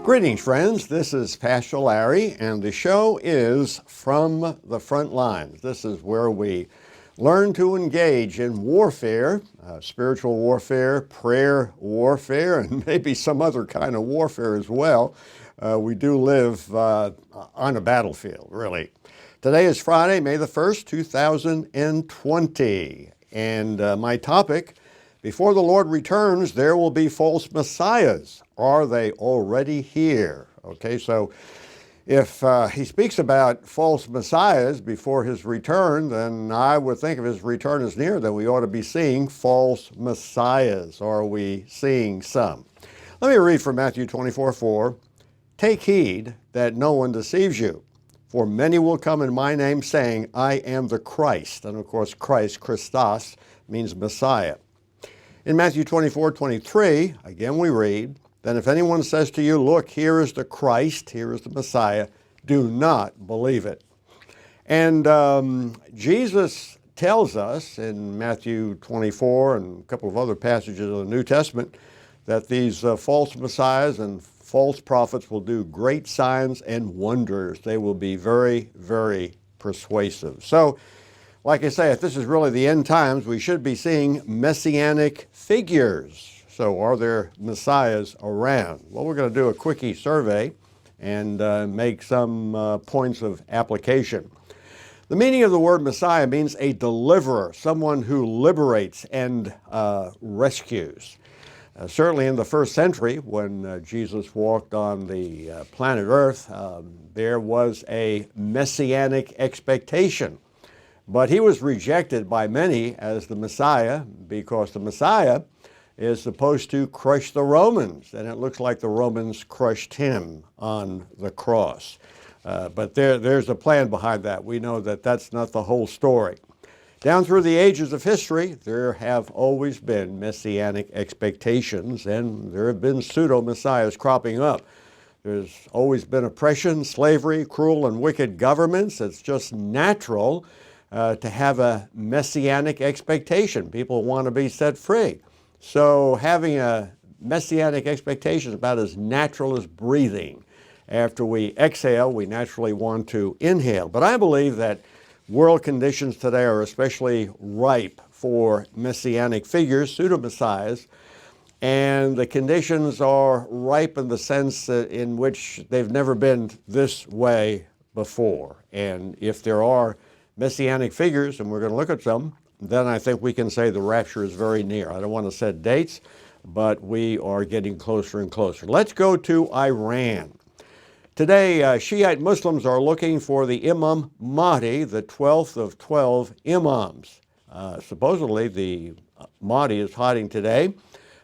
Greetings, friends. This is Pastor Larry, and the show is From the Front Lines. This is where we learn to engage in warfare, spiritual warfare, prayer warfare, and maybe some other kind of warfare as well. We do live on a battlefield, really. Today is Friday, May the 1st, 2020, and my topic, before the Lord returns, there will be false messiahs. Are they already here? Okay, so if he speaks about false messiahs before his return, then I would think if his return is near, then we ought to be seeing false messiahs. Are we seeing some? Let me read from Matthew 24:4. Take heed that no one deceives you, for many will come in my name saying, I am the Christ. And of course, Christ, Christos, means Messiah. In Matthew 24:23, again we read, then if anyone says to you, look, here is the Christ, here is the Messiah, do not believe it. And Jesus tells us in Matthew 24 and a couple of other passages of the New Testament that these false messiahs and false prophets will do great signs and wonders. They will be very, very persuasive. So, like I say, if this is really the end times, we should be seeing messianic figures. So are there messiahs around? Well, we're going to do a quickie survey and make some points of application. The meaning of the word Messiah means a deliverer, someone who liberates and rescues. Certainly in the first century, when Jesus walked on the planet Earth, there was a messianic expectation. But he was rejected by many as the Messiah because the Messiah is supposed to crush the Romans, and it looks like the Romans crushed him on the cross. But there's a plan behind that. We know that that's not the whole story. Down through the ages of history, there have always been messianic expectations, and there have been pseudo-messiahs cropping up. There's always been oppression, slavery, cruel and wicked governments. It's just natural to have a messianic expectation. People want to be set free. So having a messianic expectation is about as natural as breathing. After we exhale, we naturally want to inhale. But I believe that world conditions today are especially ripe for messianic figures, pseudo-messiahs, and the conditions are ripe in the sense in which they've never been this way before. And if there are messianic figures, and we're going to look at some, then I think we can say the rapture is very near. I don't want to set dates, but we are getting closer and closer. Let's go to Iran. Today, Shiite Muslims are looking for the Imam Mahdi, the 12th of 12 imams. Supposedly, the Mahdi is hiding today,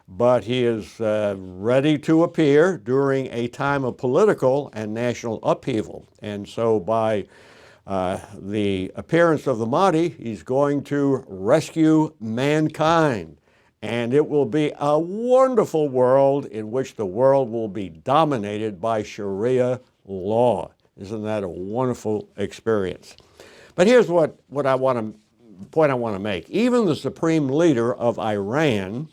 but he is ready to appear during a time of political and national upheaval. And so by the appearance of the Mahdi, he's going to rescue mankind. And it will be a wonderful world in which the world will be dominated by Sharia law. Isn't that a wonderful experience? But here's what I want to make. Even the supreme leader of Iran,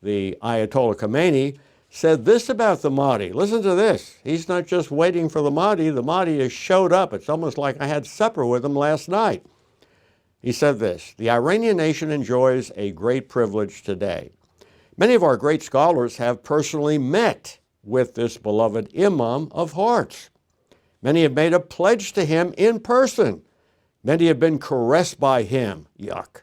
the Ayatollah Khomeini, said this about the Mahdi. Listen to this. He's not just waiting for the Mahdi has showed up. It's almost like I had supper with him last night. He said this, the Iranian nation enjoys a great privilege today. Many of our great scholars have personally met with this beloved Imam of hearts. Many have made a pledge to him in person. Many have been caressed by him, yuck.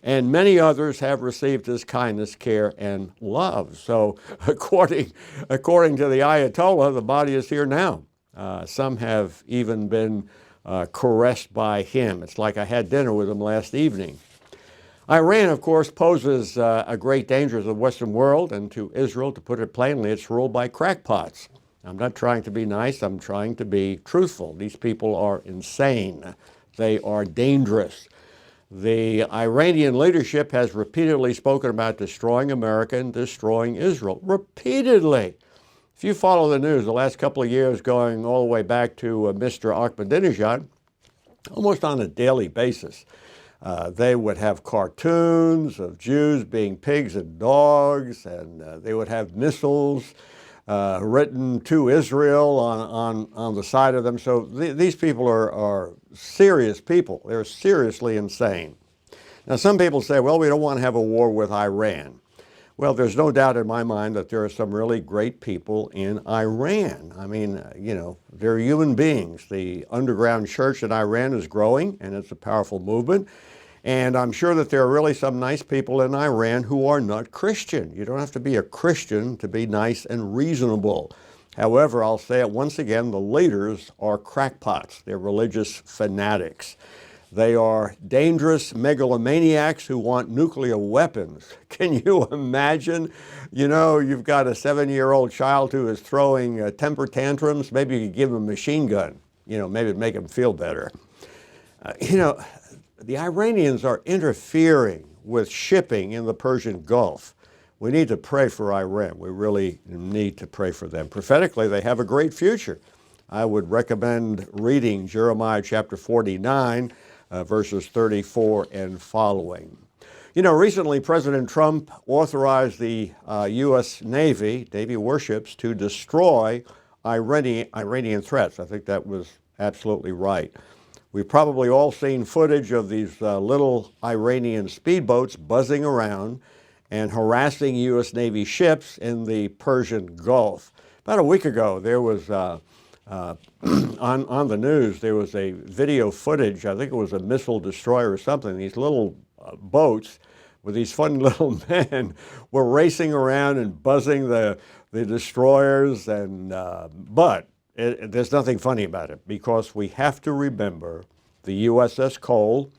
And many others have received his kindness, care, and love. So according to the Ayatollah, the Mahdi is here now. Some have even been caressed by him. It's like I had dinner with him last evening. Iran, of course, poses a great danger to the Western world and to Israel. To put it plainly, it's ruled by crackpots. I'm not trying to be nice. I'm trying to be truthful. These people are insane. They are dangerous. The Iranian leadership has repeatedly spoken about destroying America and destroying Israel. Repeatedly. If you follow the news the last couple of years, going all the way back to Mr. Ahmadinejad, almost on a daily basis, they would have cartoons of Jews being pigs and dogs, and they would have missiles written to Israel on the side of them. So these people are serious people. They're seriously insane. Now, some people say, well, we don't want to have a war with Iran. Well, there's no doubt in my mind that there are some really great people in Iran. I mean, they're human beings. The underground church in Iran is growing, and it's a powerful movement. And I'm sure that there are really some nice people in Iran who are not Christian. You don't have to be a Christian to be nice and reasonable. However, I'll say it once again, the leaders are crackpots. They're religious fanatics. They are dangerous megalomaniacs who want nuclear weapons. Can you imagine? You've got a 7-year-old child who is throwing temper tantrums. Maybe you could give him a machine gun. Maybe it'd make him feel better. The Iranians are interfering with shipping in the Persian Gulf. We need to pray for Iran. We really need to pray for them. Prophetically, they have a great future. I would recommend reading Jeremiah chapter 49, verses 34 and following. Recently President Trump authorized the U.S. Navy warships to destroy Iranian threats. I think that was absolutely right. We've probably all seen footage of these little Iranian speedboats buzzing around and harassing U.S. Navy ships in the Persian Gulf. About a week ago, there was, on the news, there was a video footage, I think it was a missile destroyer or something. These little boats with these fun little men were racing around and buzzing the destroyers, but there's nothing funny about it, because we have to remember the USS Cole,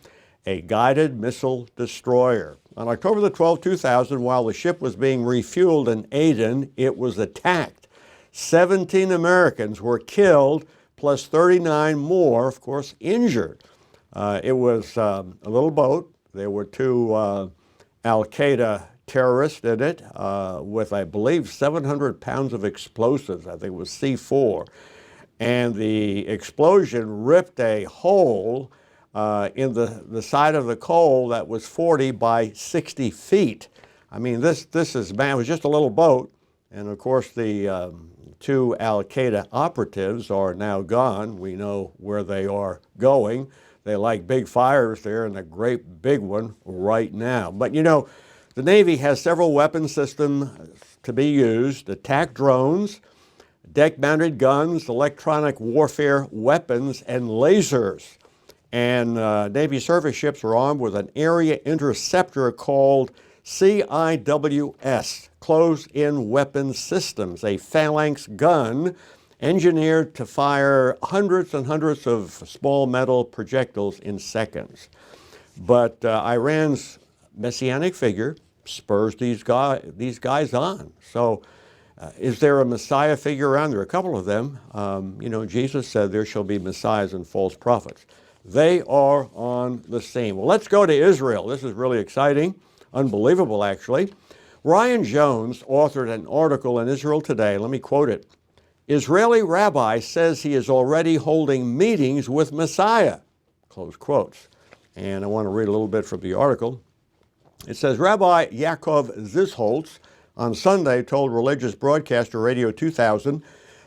a guided missile destroyer. On October the 12th, 2000, while the ship was being refueled in Aden, it was attacked. 17 Americans were killed, plus 39 more, of course, injured. It was a little boat. There were 2 Al-Qaeda terrorists in it with, I believe, 700 pounds of explosives. I think it was C4. And the explosion ripped a hole in the side of the Cole that was 40 by 60 feet. I mean, this is, man, it was just a little boat. And of course, the 2 Al-Qaeda operatives are now gone. We know where they are going. They like big fires there, and a great big one right now. But the Navy has several weapon systems to be used: attack drones, deck-mounted guns, electronic warfare weapons, and lasers. And Navy surface ships are armed with an area interceptor called CIWS, Close-In Weapon Systems, a phalanx gun engineered to fire hundreds and hundreds of small metal projectiles in seconds. But Iran's messianic figure spurs these guys on. So is there a Messiah figure around? There are a couple of them. Jesus said there shall be Messiahs and false prophets. They are on the scene. Well, let's go to Israel. This is really exciting, unbelievable actually. Ryan Jones authored an article in Israel Today. Let me quote it. Israeli rabbi says he is already holding meetings with Messiah, close quotes. And I want to read a little bit from the article. It says, Rabbi Yaakov Zisholtz on Sunday told religious broadcaster Radio 2000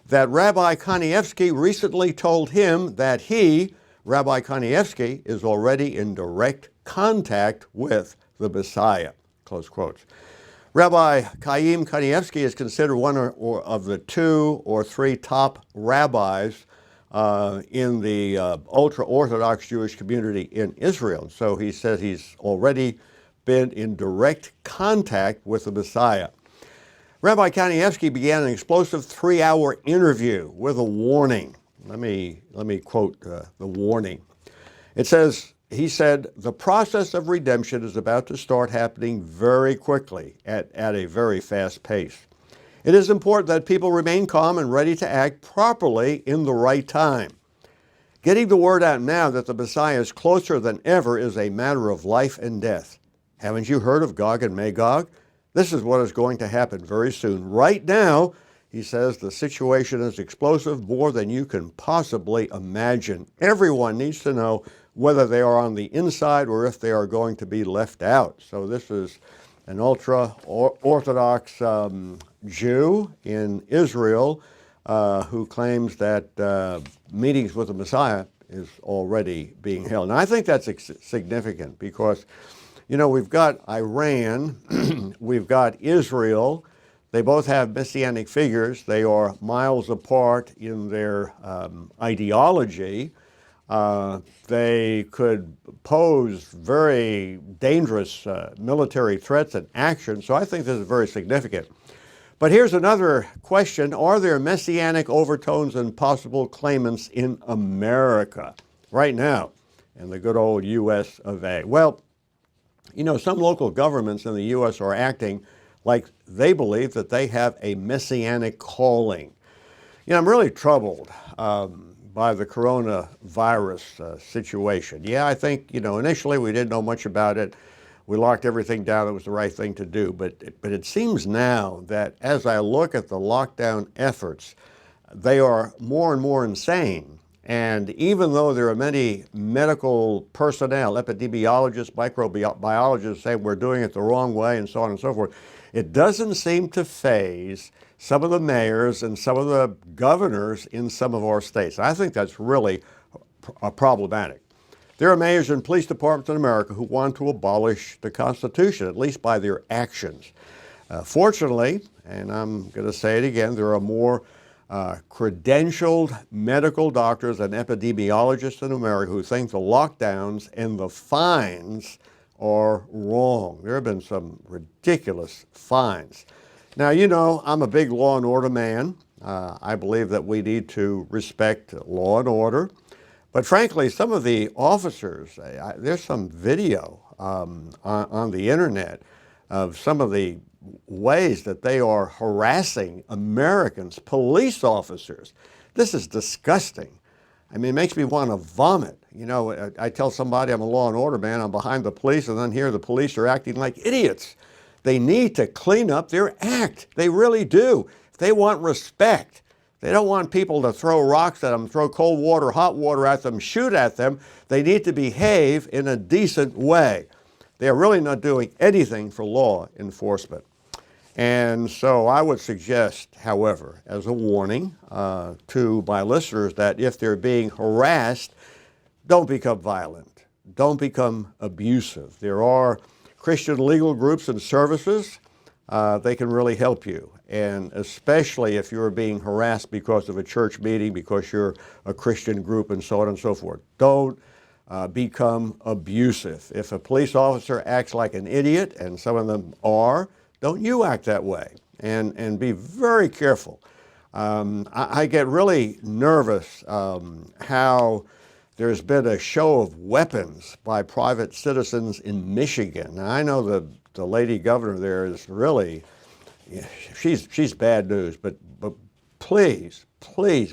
that Rabbi Kanievsky recently told him that he, Rabbi Kanievsky, is already in direct contact with the Messiah, close quotes. Rabbi Chaim Kanievsky is considered one of the 2 or 3 top rabbis in the ultra-Orthodox Jewish community in Israel. So he says he's already been in direct contact with the Messiah. Rabbi Kanievsky began an explosive 3-hour interview with a warning. Let me quote the warning. It says, he said, the process of redemption is about to start happening very quickly at a very fast pace. It is important that people remain calm and ready to act properly in the right time. Getting the word out now that the Messiah is closer than ever is a matter of life and death. Haven't you heard of Gog and Magog? This is what is going to happen very soon. Right now, he says, the situation is explosive, more than you can possibly imagine. Everyone needs to know whether they are on the inside or if they are going to be left out. So this is an ultra-Orthodox Jew in Israel who claims that meetings with the Messiah is already being held. And I think that's significant because, you know, we've got Iran, we've got Israel. They both have messianic figures. They are miles apart in their ideology. They could pose very dangerous military threats and actions. So I think this is very significant. But here's another question. Are there messianic overtones and possible claimants in America right now in the good old U.S. of A? Well, you know, some local governments in the U.S. are acting like they believe that they have a messianic calling. You know, I'm really troubled by the coronavirus situation. Yeah, I think, you know, initially we didn't know much about it. We locked everything down. It was the right thing to do. But it seems now that as I look at the lockdown efforts, they are more and more insane. And even though there are many medical personnel, epidemiologists, microbiologists saying we're doing it the wrong way and so on and so forth, it doesn't seem to faze some of the mayors and some of the governors in some of our states. I think that's really problematic. There are mayors and police departments in America who want to abolish the Constitution, at least by their actions. Fortunately, and I'm going to say it again, there are more credentialed medical doctors and epidemiologists in America who think the lockdowns and the fines are wrong. There have been some ridiculous fines. Now, you know, I'm a big law and order man. I believe that we need to respect law and order. But frankly, some of the officers, there's some video on the internet of some of the ways that they are harassing Americans, police officers. This is disgusting. I mean, it makes me want to vomit. You know, I tell somebody I'm a law and order man, I'm behind the police, and then here the police are acting like idiots. They need to clean up their act. They really do. They want respect. They don't want people to throw rocks at them, throw cold water, hot water at them, shoot at them. They need to behave in a decent way. They're really not doing anything for law enforcement. And so I would suggest, however, as a warning to my listeners, that if they're being harassed, don't become violent. Don't become abusive. There are Christian legal groups and services. They can really help you. And especially if you're being harassed because of a church meeting, because you're a Christian group and so on and so forth. Don't become abusive. If a police officer acts like an idiot, and some of them are, don't you act that way. And be very careful. I get really nervous how there's been a show of weapons by private citizens in Michigan. Now, I know the lady governor there is really, she's bad news, but please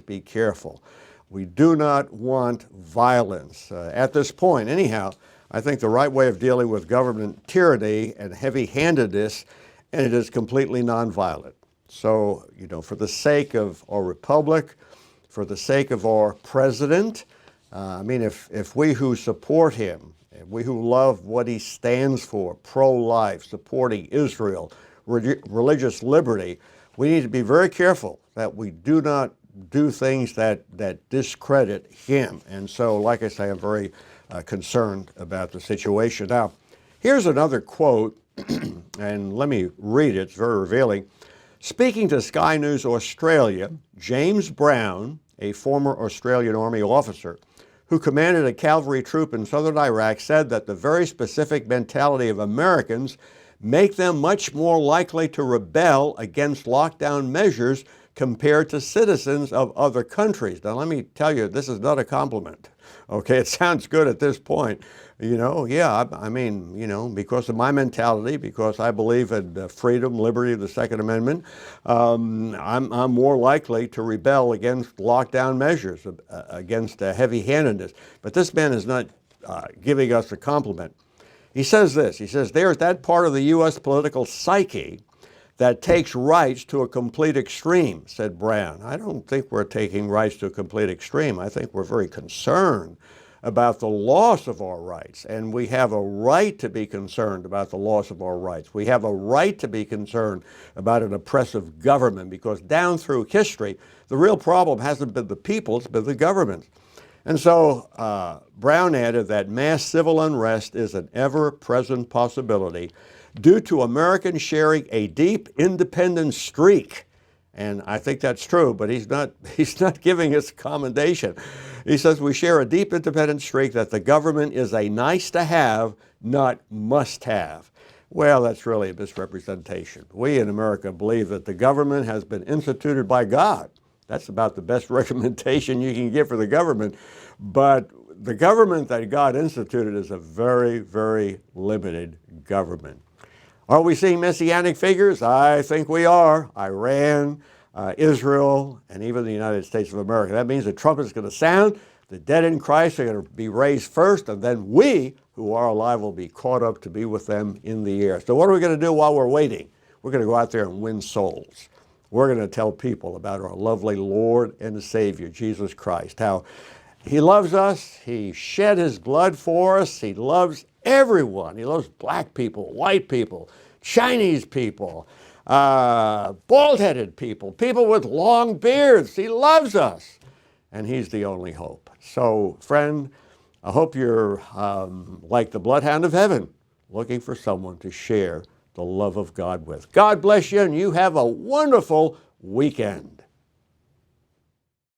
be careful. We do not want violence. At this point, anyhow, I think the right way of dealing with government tyranny and heavy-handedness, and it is completely nonviolent. So, you know, for the sake of our republic, for the sake of our president, I mean, if we who support him, we who love what he stands for, pro-life, supporting Israel, religious liberty, we need to be very careful that we do not do things that discredit him. And so, like I say, I'm very concerned about the situation. Now, here's another quote, and let me read it. It's very revealing. Speaking to Sky News Australia, James Brown, a former Australian Army officer who commanded a cavalry troop in southern Iraq, said that the very specific mentality of Americans make them much more likely to rebel against lockdown measures compared to citizens of other countries. Now, let me tell you, this is not a compliment. Okay, it sounds good at this point. You know, yeah, I mean, you know, because of my mentality, because I believe in freedom, liberty, the Second Amendment, I'm more likely to rebel against lockdown measures, against heavy-handedness. But this man is not giving us a compliment. He says this, he says, there's that part of the U.S. political psyche that takes rights to a complete extreme, said Brown. I don't think we're taking rights to a complete extreme. I think we're very concerned about the loss of our rights. And we have a right to be concerned about the loss of our rights. We have a right to be concerned about an oppressive government, because down through history, the real problem hasn't been the people, it's been the government. And so Brown added that mass civil unrest is an ever-present possibility due to Americans sharing a deep independent streak. And I think that's true, but he's not giving us commendation. He says we share a deep independent streak that the government is a nice to have, not must have. Well, that's really a misrepresentation. We in America believe that the government has been instituted by God. That's about the best recommendation you can give for the government. But the government that God instituted is a very, very limited government. Are we seeing messianic figures? I think we are. Iran, Israel, and even the United States of America. That means the trumpet is going to sound, the dead in Christ are going to be raised first, and then we who are alive will be caught up to be with them in the air. So what are we going to do while we're waiting? We're going to go out there and win souls. We're going to tell people about our lovely Lord and Savior, Jesus Christ, how He loves us, He shed His blood for us, He loves everyone. He loves black people, white people, Chinese people, bald-headed people, people with long beards. He loves us, and He's the only hope. So, friend, I hope you're like the bloodhound of heaven, looking for someone to share the love of God with. God bless you, and you have a wonderful weekend.